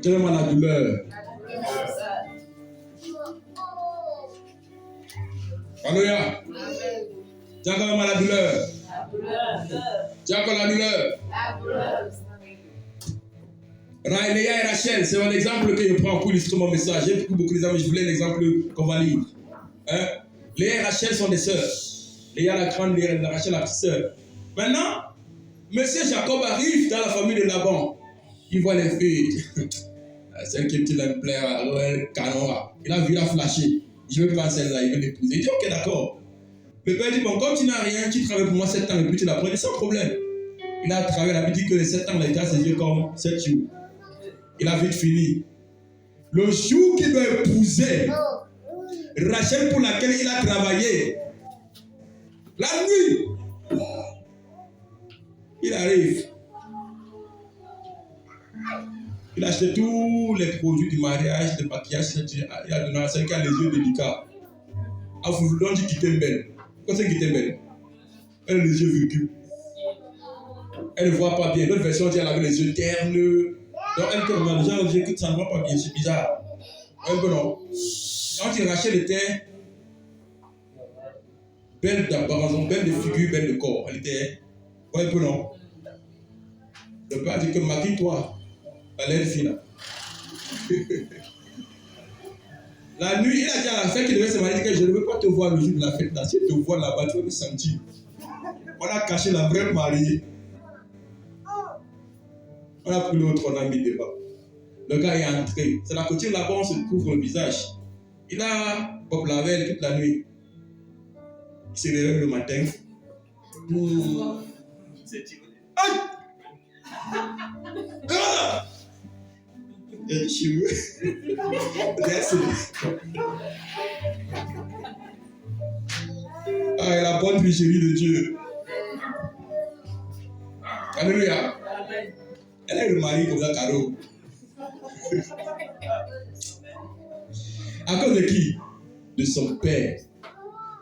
Tellement la douleur. Alléluia. Tu as quand même la douleur. Tu as encore la douleur. Léa et Rachel, c'est un exemple que je prends pour illustrer mon message. J'ai beaucoup d'exemples, mais je voulais l'exemple qu'on va lire. Hein? Léa et Rachel sont des sœurs. Léa la grande, Rachel la petite sœur. Maintenant, monsieur Jacob arrive dans la famille de Laban. Il voit les filles. Celle qui est petite, elle me plaît, alors elle canora. Il a vu la flasher. Je veux prendre celle-là, il veut l'épouser. Il dit ok, d'accord. Le père dit bon, comme tu n'as rien, tu travailles pour moi 7 ans et puis tu la prends, sans problème. Il a travaillé, il a dit que les 7 ans, il a été à ses yeux comme 7 jours. Il a vite fini. Le jour qu'il doit épouser Rachel pour laquelle il a travaillé, la nuit, il arrive. Il a acheté tous les produits du mariage, de maquillage, il a donné à celle qui a les yeux délicats. A voulu donc dire quitter belle. Pourquoi c'est quitter belle? Elle a les yeux virgule. Elle ne voit pas bien. L'autre version dit elle avait les yeux ternes. Donc elle dit les gens disent que ça ne voit pas bien, c'est bizarre. Un peu non. Quand il Rachel était belle d'apparence, belle de figure, belle de corps. Elle était un peu non. Le père dit que maquille-toi. Elle est fine. La nuit, il a dit à la fête qu'il devait se marier que je ne veux pas te voir le jour de la fête. Là. Si je te vois là-bas, tu vas me sentir. On a caché la vraie mariée. On a pris l'autre, on a mis devant. Le gars est entré. C'est la côté là-bas, on se couvre le visage. Il a Bob Lavelle toute la nuit. Il s'est réveillé le matin. Aïe! Ah! Il a dit cheveux. Ah, et la bonne chérie de Dieu. Alléluia. Elle est le mari comme ça, Caro. À cause de qui? De son père.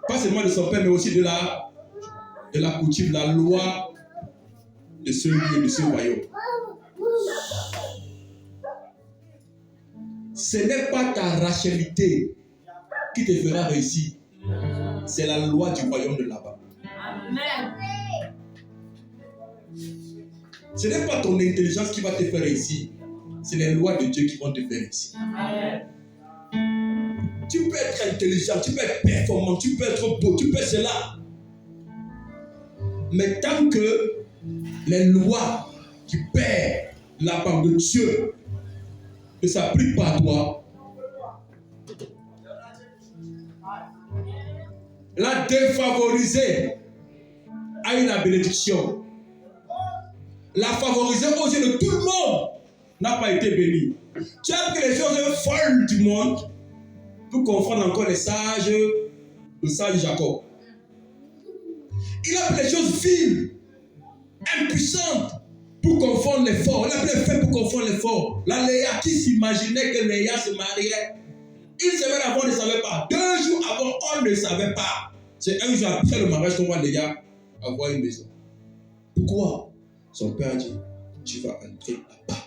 Pas seulement de son père, mais aussi de la coutume, de la loi de ce lieu, de ce royaume. Ce n'est pas ta rachelité qui te fera réussir. C'est la loi du royaume de là-bas. Amen. Ce n'est pas ton intelligence qui va te faire réussir. C'est les lois de Dieu qui vont te faire réussir. Amen. Tu peux être intelligent, tu peux être performant, tu peux être beau, tu peux être cela. Mais tant que les lois du Père, la part de Dieu, ne s'appliquent pas à toi, la défavoriser à une bénédiction. La favoriser aux yeux de tout le monde n'a pas été béni. Tu as que les choses folles du monde pour confondre encore les sages, le sage Jacob. Il a pris les choses viles, impuissantes pour confondre les forts. Il a pris les faits pour confondre les forts. La Léa qui s'imaginait que Léa se mariait, il savait avant, on ne savait pas. 2 jours avant, on ne savait pas. C'est 1 jour après le mariage qu'on voit Léa avoir une maison. Pourquoi? Son père a dit, tu vas entrer là-bas.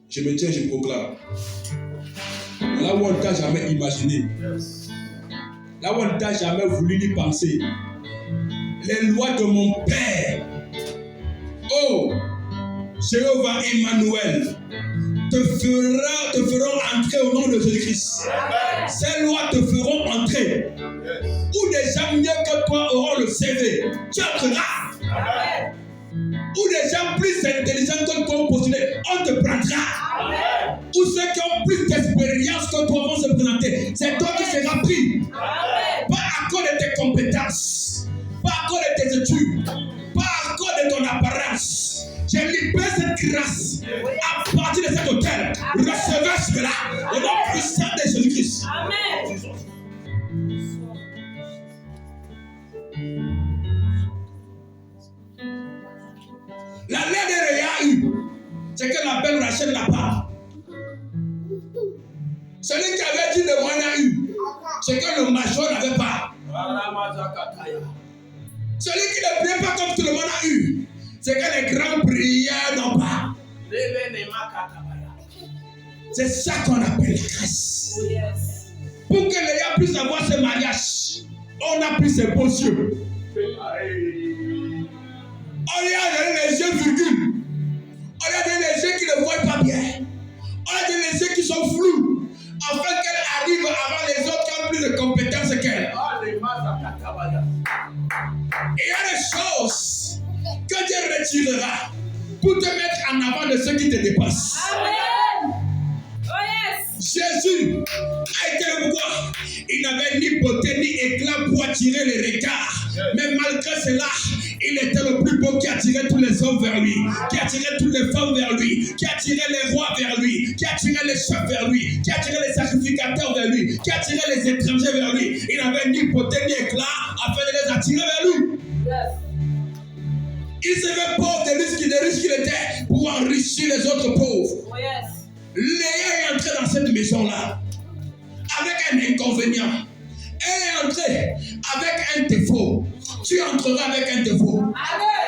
Je me tiens, je proclame. Là où on ne t'a jamais imaginé. Là où on ne t'a jamais voulu ni penser. Les lois de mon Père. Oh, Jéhovah Emmanuel, te feront entrer au nom de Jésus-Christ. Ces lois te feront entrer. Où des gens mieux que toi auront le CV. Tu entreras. Où des gens plus intelligents que toi ont postulé, on te prendra. Où ceux qui ont plus d'expérience que toi vont se présenter. C'est toi qui seras pris. Pas à cause de tes compétences. Pas à cause de tes études. Pas à cause de ton apparence. Je libère cette grâce à partir de cet hôtel. Recevez cela au nom puissant de Jésus-Christ. Amen. La loi de Réa a eu, c'est que la belle Rachel n'a pas. Celui qui avait dit le moine a eu, c'est que le major n'avait pas. Celui qui ne priait pas comme tout le monde a eu, c'est que les grands prières n'ont pas. C'est ça qu'on appelle la grâce. Oh, yes. Pour que Léa puisse avoir ce mariage, on a pris ses beaux yeux. On lui a donné les yeux virgules. On lui a donné les yeux qui ne voient pas bien. On lui a donné les yeux qui sont flous. Afin qu'elle arrive avant les autres qui ont plus de compétences qu'elle. Il y a des choses que Dieu retirera pour te mettre en avant de ceux qui te dépassent. Amen. Oh yes. Jésus a été le roi. Il n'avait ni beauté ni éclat pour attirer les regards. Mais malgré cela, il était le plus beau qui attirait tous les hommes vers lui, qui attirait toutes les femmes vers lui, qui attirait les rois vers lui, qui attirait les chefs vers lui, qui attirait les sacrificateurs vers lui, qui attirait les étrangers vers lui. Il n'avait ni beauté ni éclat afin de les attirer vers lui. Yes. Il se fait pauvre de riche qu'il était pour enrichir les autres pauvres. Oh yes. Léa est entrée dans cette maison-là avec un inconvénient. Elle est entrée avec un défaut. Tu entreras avec un défaut.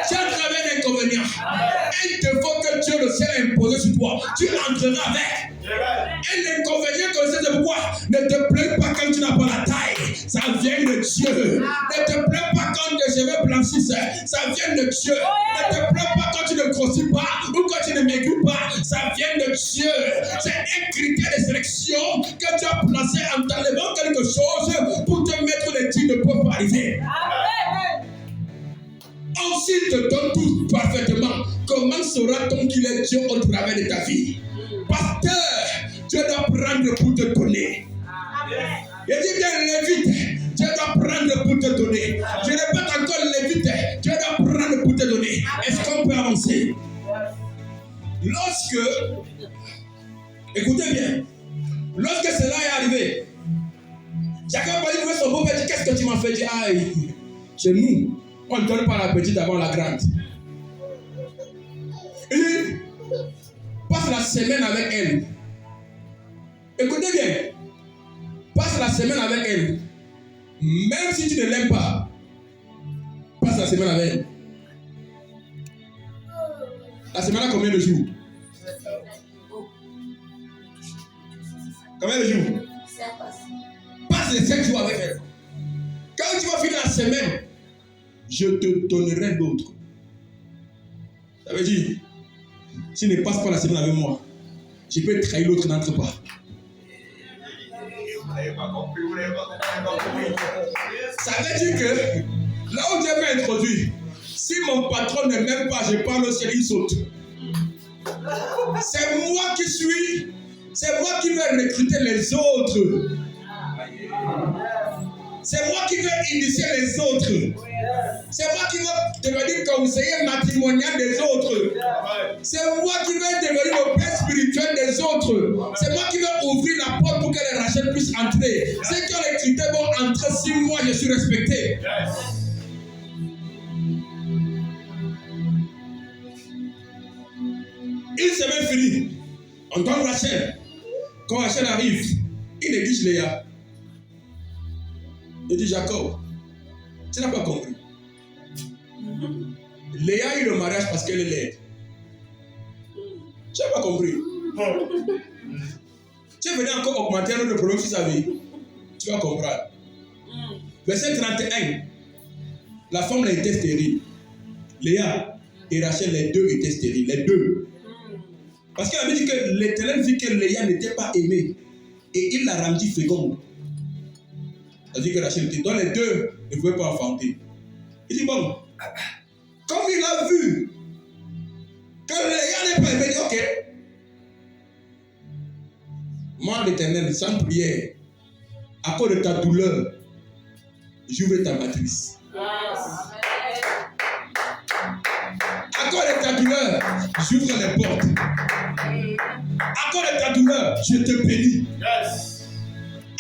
Tu entreras avec un inconvénient. Un défaut que Dieu le ciel a imposé sur toi. Tu entreras avec. Un inconvénient que c'est pourquoi ne te plains pas quand tu n'as pas la taille. Ça vient de Dieu. Ne te plains pas quand tes cheveux blanchissent. Ça vient de Dieu. Ne te plains pas quand tu ne grossis pas ou quand tu ne maigris pas. Ça vient de Dieu. C'est un critère de sélection que tu as placé en t'enlevant quelque chose pour te mettre les tirs ne peuvent pas arriver. Ensuite, te donne tout parfaitement. Comment saura-t-on qu'il est Dieu au travers de ta vie? Pasteur, Dieu doit prendre pour te donner. Je dis bien Lévite, Dieu doit prendre pour te donner. Je répète encore Lévite, Dieu doit prendre pour te donner. Est-ce qu'on peut avancer? Lorsque, écoutez bien, lorsque cela est arrivé, chacun va dire son beau-père, qu'est-ce que tu m'as fait? Dire, aïe, chez nous, on ne donne pas la petite avant la grande. Et passe la semaine avec elle. Écoutez bien. Passe la semaine avec elle. Même si tu ne l'aimes pas, passe la semaine avec elle. La semaine a combien de jours? Combien de jours? Passe les 5 jours avec elle. Quand tu vas finir la semaine, je te donnerai d'autres. Ça veut dire, si tu ne passes pas la semaine avec moi, je peux trahir l'autre n'entre pas. Ça veut dire que là où Dieu m'a introduit, si mon patron ne m'aime pas, je parle au ciel, il saute. C'est moi qui suis, c'est moi qui vais recruter les autres. C'est moi qui vais initier les autres. C'est moi qui vais devenir conseiller matrimonial des autres. C'est moi qui vais devenir le père spirituel des autres. C'est moi qui vais ouvrir la porte pour que les Rachel puissent entrer. Ceux qui ont les critères vont entrer si moi je suis respecté. Une semaine finie, on donne Rachel. Quand Rachel arrive, il néglige Léa. Il dit Jacob, tu n'as pas compris. Léa a eu le mariage parce qu'elle est laide. Tu n'as pas compris. Tu es venu encore augmenter un autre problème sur sa vie. Tu vas comprendre. Verset 31. La femme là était stérile. Léa et Rachel, les deux étaient stériles. Les deux. Parce qu'elle avait dit que l'Éternel vit que Léa n'était pas aimée. Et il l'a rendue féconde. C'est-à-dire que Rachel dit, donc les deux ne pouvaient pas enfanter. Il dit, bon, comme il a vu que Léa n'est pas aimée, il dit, ok. Moi, l'Éternel, sans prière, à cause de ta douleur, j'ouvre ta matrice. À cause de ta douleur, j'ouvre les portes. À cause de ta douleur, je te bénis.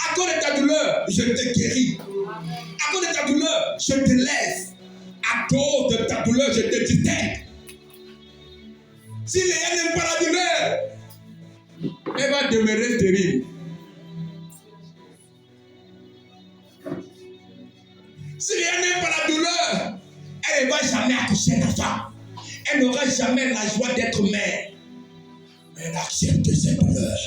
À cause de ta douleur, je te guéris. À cause de ta douleur, je te lève. À cause de ta douleur, je te distingue. Si Léa n'aime pas la douleur, elle va demeurer stérile. Si Léa n'aime pas la douleur, elle ne va jamais accoucher d'enfant. Elle n'aura jamais la joie d'être mère. Elle accepte cette douleur.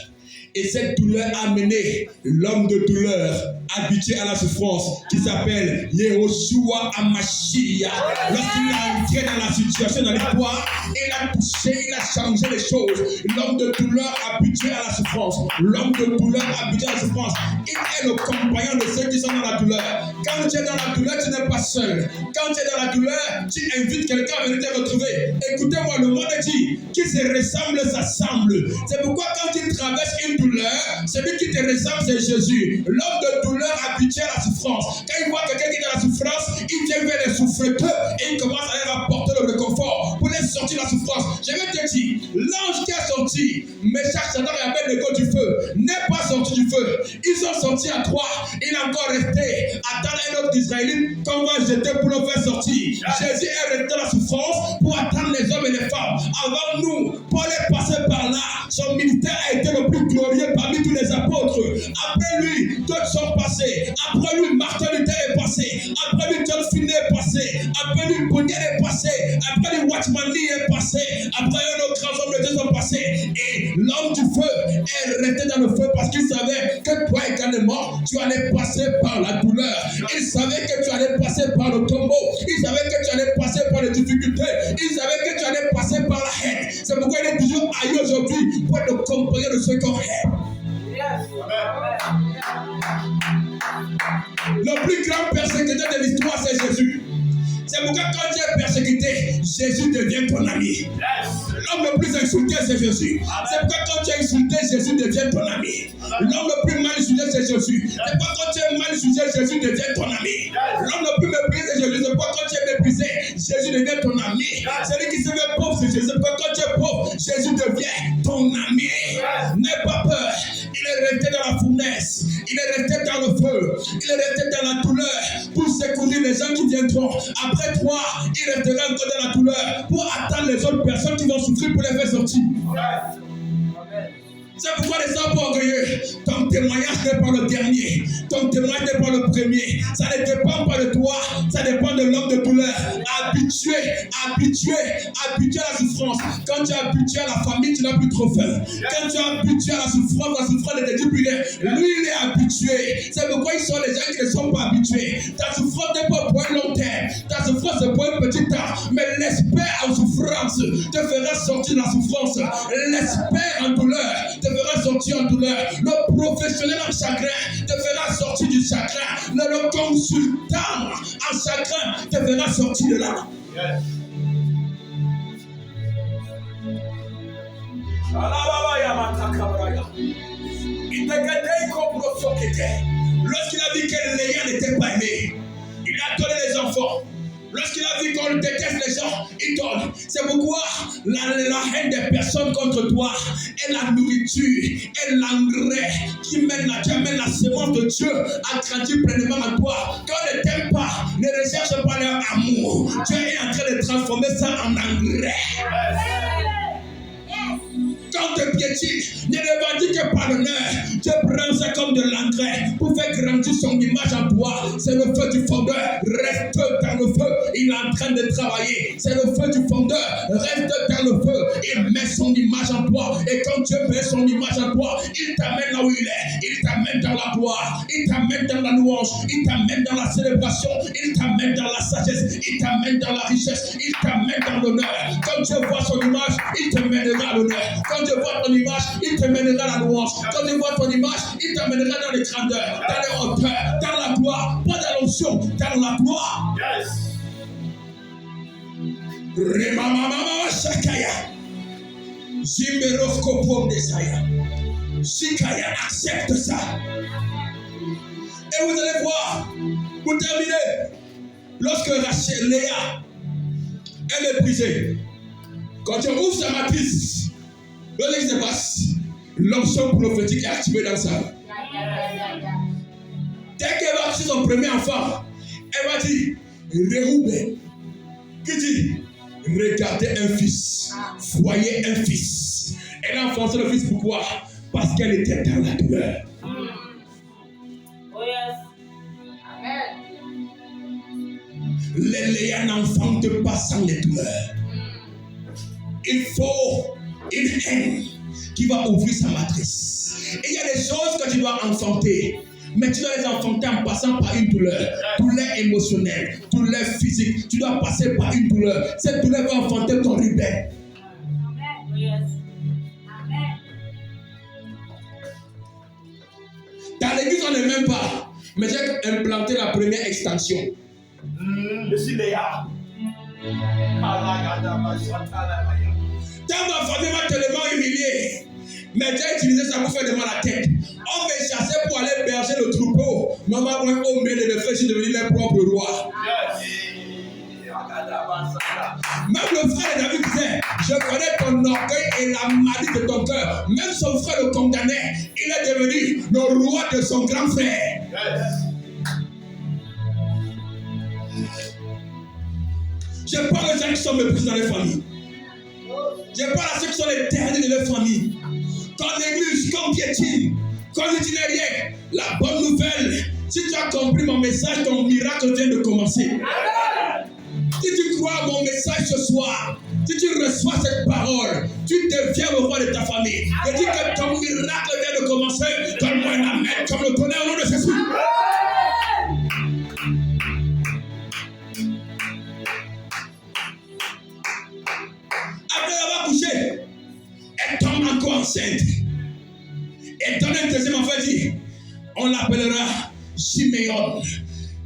Et cette douleur a amené l'homme de douleur habitué à la souffrance qui s'appelle Yehoshua Amashia. Lorsqu'il est entré dans la situation, dans l'histoire, il a touché, il a changé les choses. L'homme de douleur habitué à la souffrance. L'homme de douleur habitué à la souffrance. Il est le compagnon de ceux qui sont dans la douleur. Quand tu es dans la douleur, tu n'es pas seul. Quand tu es dans la douleur, tu invites quelqu'un à venir te retrouver. Écoutez-moi, le monde dit qui se ressemble s'assemble. C'est pourquoi quand tu traverses une douleur, celui qui te ressemble, c'est Jésus. L'homme de douleur habitué à la souffrance. Quand il voit quelqu'un qui est dans la souffrance, il vient vers les souffreteux et il commence à leur apporter le réconfort pour les sortir de la souffrance. Je vais te dire, l'ange qui a sorti Meshach, Shadrach et Abednego du feu n'est pas sorti du feu. Ils sont sortis à 3. Il est encore resté attendre un autre Israélite qu'on va jeter pour le faire sortir. Jésus est resté dans la souffrance pour attendre les hommes et les femmes. Avant nous, Paul est passé par là. Son ministère a été le plus glorieux parmi tous les apôtres. Après lui, d'autres sont passés. Après lui, Martin Luther est passé. Après lui, John Finney est passé. Après lui, Bunyan est passé. Après lui, Watchman Lee est passé. Après eux, nos grands hommes de Dieu sont passés. Et l'homme du feu est resté dans le feu parce qu'il savait que toi également, tu allais passer par la douleur. Il savait que tu allais passer par le tombeau. Il savait que tu allais passer par les difficultés. Il savait que tu allais passer par la haine. C'est pourquoi il est toujours ailleurs aujourd'hui pour te compagnon de ceux qu'on aime. Le plus grand persécuteur de l'histoire, c'est Jésus. C'est pourquoi quand tu es persécuté, Jésus devient ton ami. L'homme le plus insulté, c'est Jésus. C'est pourquoi quand tu es insulté, Jésus devient ton ami. L'homme le plus mal insulté, c'est Jésus. C'est pourquoi quand tu es mal insulté, Jésus devient ton ami. L'homme le plus méprisé, c'est Jésus. C'est pourquoi quand tu es méprisé, Jésus devient ton ami. Celui qui se met pauvre, c'est Jésus. C'est pourquoi quand tu es pauvre, Jésus devient ton ami. N'aie pas peur. Il est resté dans la fournaise. Il est resté dans le feu. Il est resté dans la douleur pour secourir les gens qui viendront. Après toi, il restera encore dans la douleur pour attendre les autres personnes qui vont souffrir pour les faire sortir. C'est pourquoi les gens sont orgueilleux. Ton témoignage n'est pas le dernier. Ton témoignage n'est pas le premier. Ça ne dépend pas de toi. Ça dépend de l'homme de douleur. Habitué à la souffrance. Quand tu es habitué à la famille, tu n'as plus trop faim. Quand tu es habitué à la souffrance ne te dit plus rien. Lui, il est habitué. C'est pourquoi ils sont les gens qui ne sont pas habitués. Ta souffrance n'est pas pour un long terme. Ta souffrance est pour un petit temps. Mais l'espère en souffrance te fera sortir de la souffrance. L'espère en douleur te fera sortir en douleur. Le professionnel en chagrin te fera sortir du chagrin. Le consultant en chagrin te fera sortir de là. Lorsqu'il a vu que Léa n'était pas aimée, il a donné les enfants. Lorsqu'il a vu qu'on déteste les gens, il donne. C'est pourquoi la haine des personnes contre toi est la nourriture, est l'engrais qui amène la semence de Dieu à grandir pleinement en toi. Quand on ne t'aime pas, ne recherche pas leur amour. Dieu est en train de transformer ça en engrais. Quand tu piétines, ne revendique pas l'honneur. Dieu prend ça comme de l'engrais pour faire grandir son image en toi. C'est le feu du fondeur. Reste dans le feu. Il est en train de travailler. C'est le feu du fondeur. Reste dans le feu. Il met son image en toi. Et quand Dieu met son image en toi, il t'amène là où il est. Il t'amène dans la gloire. Il t'amène dans la louange. Il t'amène dans la célébration. Il t'amène dans la sagesse. Il t'amène dans la richesse. Il t'amène dans l'honneur. Quand Dieu voit son image, il te mènera à l'honneur. Quand Dieu voit ton image, il te mènera à la louange. Quand Dieu voit ton image, il t'amènera dans les grandeurs, dans les hauteurs, dans la gloire, pas dans l'onction, dans la gloire. Yes. Remamamama Shakaya. Jimberosco Pom Desaya. Shikaya accepte ça. Et vous allez voir, pour terminer, lorsque Rachel, Léa, elle est brisée, quand tu ouvres sa matrice, qu'est-ce qui se passe? L'option prophétique est activée dans ça. Dès qu'elle va acheter son premier enfant, elle va dire Réhouben. Qui dit regardez un fils, voyez un fils. Elle a enfoncé le fils, pourquoi? Parce qu'elle était dans la douleur. Oh yes. Amen. Les Léa n'enfantent pas sans les douleurs. Il faut une haine qui va ouvrir sa matrice. Et il y a des choses que tu dois enfanter. Mais tu dois les enfanter en passant par une douleur émotionnelle, douleur physique. Tu dois passer par une douleur. Cette douleur va enfanter ton Ruben. Amen. Yes. Amen. Dans l'église, on n'est même pas. Mais j'ai implanté la première extension. Je suis Léa. Tant ma famille m'a tellement humilié. Mais j'ai utilisé ça pour faire de mal à la tête. On me chassait pour aller berger le troupeau. Maman, on me met de mes frères, je suis devenu leur propre roi. Même le frère de David disait, je connais ton orgueil et la malice de ton cœur. Même son frère le condamnait. Il est devenu le roi de son grand frère. Je parle aux gens qui sont méprisés dans les familles. Je parle à ceux qui sont les derniers de leur famille. Ton église, comme piétine, comme tu n'es rien. La bonne nouvelle, si tu as compris mon message, ton miracle vient de commencer. Si tu crois à mon message ce soir, si tu reçois cette parole, tu deviens le roi de ta famille. Je dis que ton miracle vient de commencer. Donne-moi un amen comme le tonnerre au nom de Jésus. Après avoir couché, elle tombe encore enceinte. Elle donne un deuxième enfant, dit, on l'appellera Siméon.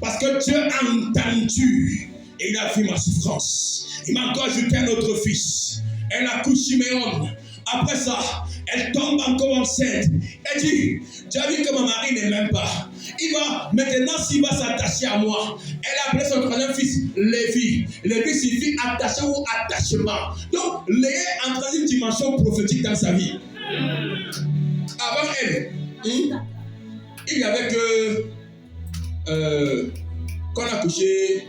Parce que Dieu a entendu et il a vu ma souffrance. Il m'a encore ajouté un autre fils. Elle accouche Siméon. Après ça, elle tombe encore enceinte. Elle dit, tu as vu que mon mari ne m'aime pas. Il va, maintenant s'il va s'attacher à moi. Elle a appelé son troisième fils Lévi. Lévi signifie attaché ou attachement. Donc, Léa est entré dans une dimension prophétique dans sa vie. Avant elle, il n'y avait que quand on a couché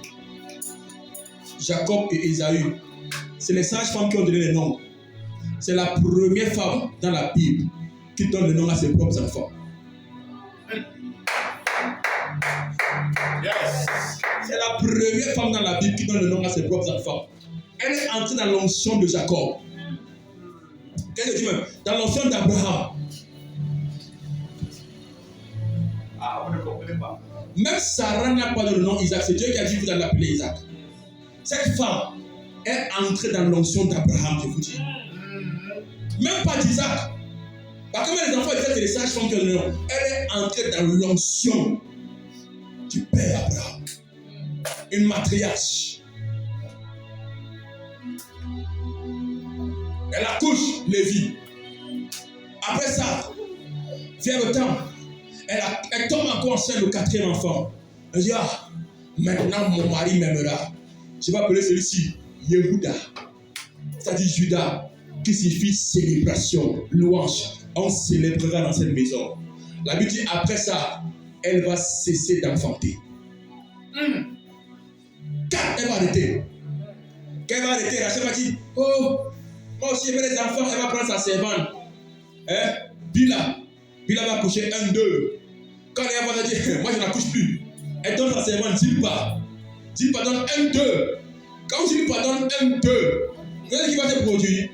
Jacob et Ésaü. C'est les sages-femmes qui ont donné les noms. C'est la première femme dans la Bible qui donne le nom à ses propres enfants. C'est la première femme dans la Bible qui donne le nom à ses propres enfants. Elle est entrée dans l'onction de Jacob. Qu'est-ce que tu veux? Dans l'onction d'Abraham. Ah, vous ne comprenez pas. Même Sarah n'a pas de nom Isaac. C'est Dieu qui a dit vous allez l'appeler Isaac. Cette femme est entrée dans l'onction d'Abraham, je vous dis. Même pas d'Isaac. Parce que même les enfants étaient les sages femmes qui ont le nom. Elle est entrée dans l'onction du père Abraham. Une matriarche. Elle accouche Lévi. Après ça, vient le temps. Elle tombe encore enceinte le quatrième enfant. Elle dit, ah, maintenant mon mari m'aimera. Je vais appeler celui-ci Yehuda. C'est-à-dire Judas, qui signifie célébration, louange. On célébrera dans cette maison. La Bible dit, après ça, elle va cesser d'enfanter. Quand elle va arrêter, Rachel va dire, oh, moi aussi j'aimerais les enfants, elle va prendre sa servante. Bila va coucher 1, 2. Quand elle va dire, moi je n'accouche plus. Elle donne sa servante, Zilpa donne 1, 2. Quand Zilpa donne 1, 2, vous savez ce qui va se produire?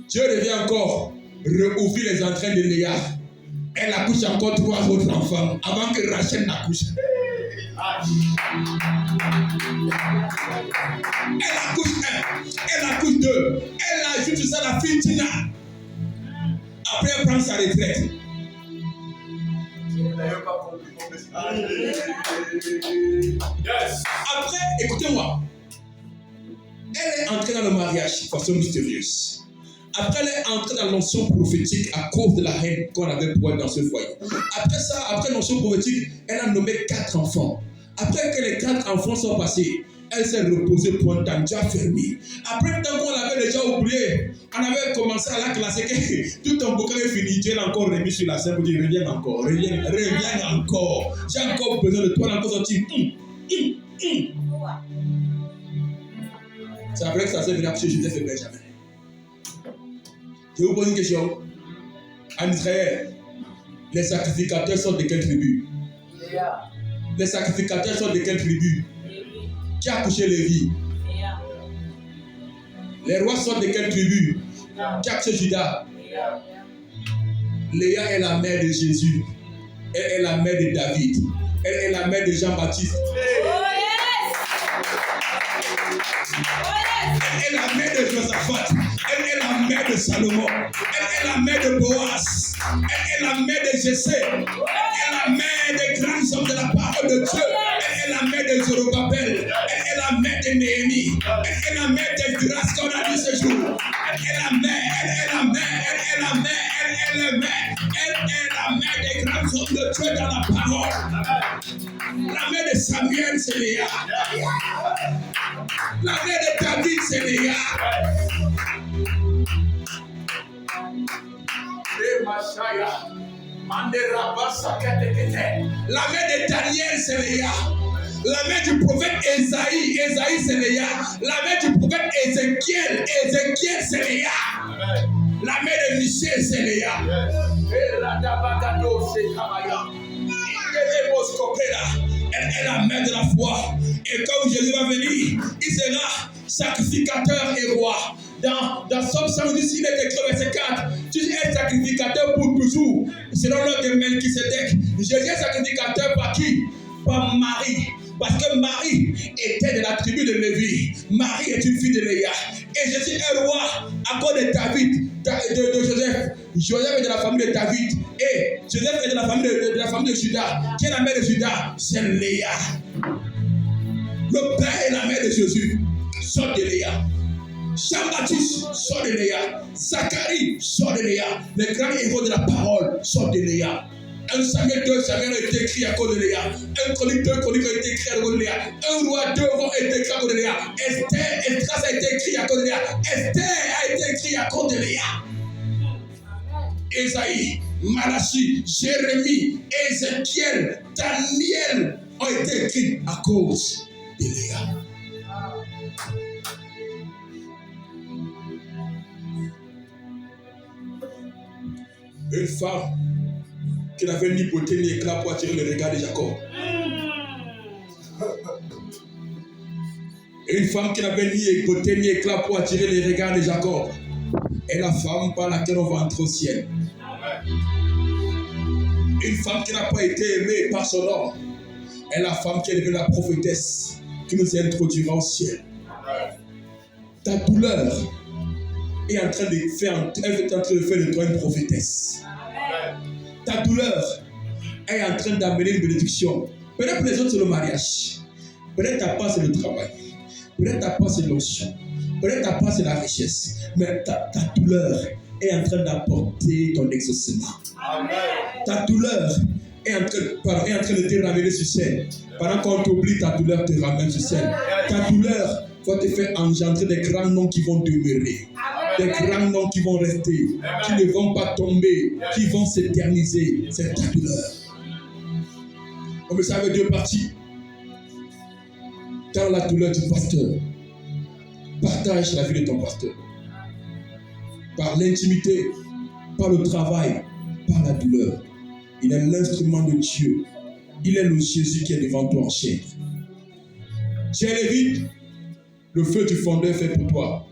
Dieu revient encore, rouvrir les entrailles de Léa. Elle accouche encore 3 autres enfants avant que Rachel n'accouche. Elle accouche 1, elle accouche 2, elle ajoute ça la fille Tina. Après, elle prend sa retraite. Après, écoutez-moi. Elle est entrée dans le mariage de façon mystérieuse. Après, elle est entrée dans l'onction prophétique à cause de la haine qu'on avait pour elle dans ce foyer. Après ça, après l'onction prophétique, elle a nommé 4 enfants. Après que les 4 enfants sont passés, elle s'est reposée pour un temps déjà fermé. Après le temps qu'on l'avait déjà oublié, on avait commencé à la classer que tout ton bouquin est fini. Dieu l'a encore remis sur la scène pour dire reviens encore, reviens encore. J'ai encore besoin de toi, on a encore sorti. C'est après que ça s'est venu à Joseph et Benjamin. Je vous pose une question. En Israël, les sacrificateurs sont de quelle tribu? Les sacrificateurs sont de quelle tribu? Qui a couché Lévi? Les rois sont de quelle tribu? Qui a tué Judas? Léa est la mère de Jésus. Elle est la mère de David. Elle est la mère de Jean-Baptiste. Elle est la mère de Josaphat. Elle est la mère de Salomon. Elle est la mère de Boaz. Elle est la mère de Jessé. Elle est la mère des grands hommes de la parole de Dieu. Elle est la mère de Zorobabel. Elle est la mère de Néhémie. Elle est la mère des grâces qu'on a dit ce jour. Elle est la mère. Elle est la mère. Elle est la mère. Elle est la mère. Elle est la mère des grands hommes de Dieu dans la parole. La mère de Samuel, c'est Léa. La mère de David, c'est Léa. La mère de Daniel, c'est Léa. La mère du prophète Esaïe, c'est Léa. La mère du prophète Ézéchiel, c'est Léa. La mère de Michel, c'est Léa. Elle est la mère de la foi. Et quand Jésus va venir, il sera sacrificateur et roi. Dans Somme 110, il est écrit verset 4. Tu es sacrificateur pour toujours. Selon l'ordre de Melchisédek. Jésus est sacrificateur par qui? Par Marie. Parce que Marie était de la tribu de Lévi. Marie est une fille de Léa. Et Jésus est roi à cause de David, de Joseph. Joseph est de la famille de David. Et Joseph est de la famille de Judas. Qui est la mère de Judas? C'est Léa. Le père et la mère de Jésus sont de Léa. Jean-Baptiste sort de Léa. Zacharie sort de Léa. Les grands héros de la parole sortent de Léa. 1 Samuel 2, Samuel a été écrit à cause de Léa. 1 Chronique 2, Chronique a été écrit à cause de Léa. 1 Roi 2, Roi a été écrit à cause de Léa. Esther a été écrit à cause de Léa. Esther a été écrit à cause de Léa. Esaïe, Malachie, Jérémie, Ézéchiel, Daniel ont été écrits à cause de Léa. Une femme qui n'avait ni beauté ni éclat pour attirer le regard de Jacob. Une femme qui n'avait ni beauté ni éclat pour attirer les regards de Jacob est la femme par laquelle on va entrer au ciel. Une femme qui n'a pas été aimée par son homme est la femme qui est devenue la prophétesse qui nous introduira au ciel. Ta douleur est en train de faire, de toi une prophétesse. Ta douleur est en train d'amener une bénédiction. Peut-être pour les autres c'est le mariage. Peut-être ta part c'est le travail. Peut-être ta part c'est l'onction. Peut-être ta part c'est la richesse. Mais ta douleur est en train d'apporter ton exaucement. Amen. Ta douleur est en train de te ramener sur scène. Pendant qu'on t'oublie, ta douleur te ramène sur scène. Ta douleur va te faire engendrer des grands noms qui vont demeurer. Des grands noms qui vont rester, qui ne vont pas tomber, qui vont s'éterniser. C'est ta douleur. On me savait deux parties. Dans la douleur du pasteur, partage la vie de ton pasteur. Par l'intimité, par le travail, par la douleur. Il est l'instrument de Dieu. Il est le Jésus qui est devant toi en chair. Tu es lévite, le feu du fondeur fait pour toi,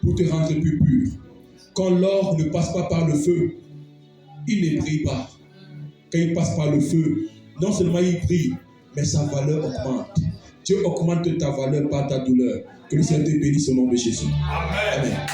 pour te rendre plus pur. Quand l'or ne passe pas par le feu, il ne brille pas. Quand il passe par le feu, non seulement il brille, mais sa valeur augmente. Dieu augmente ta valeur par ta douleur. Que le Seigneur te bénisse au nom de Jésus. Amen. Amen.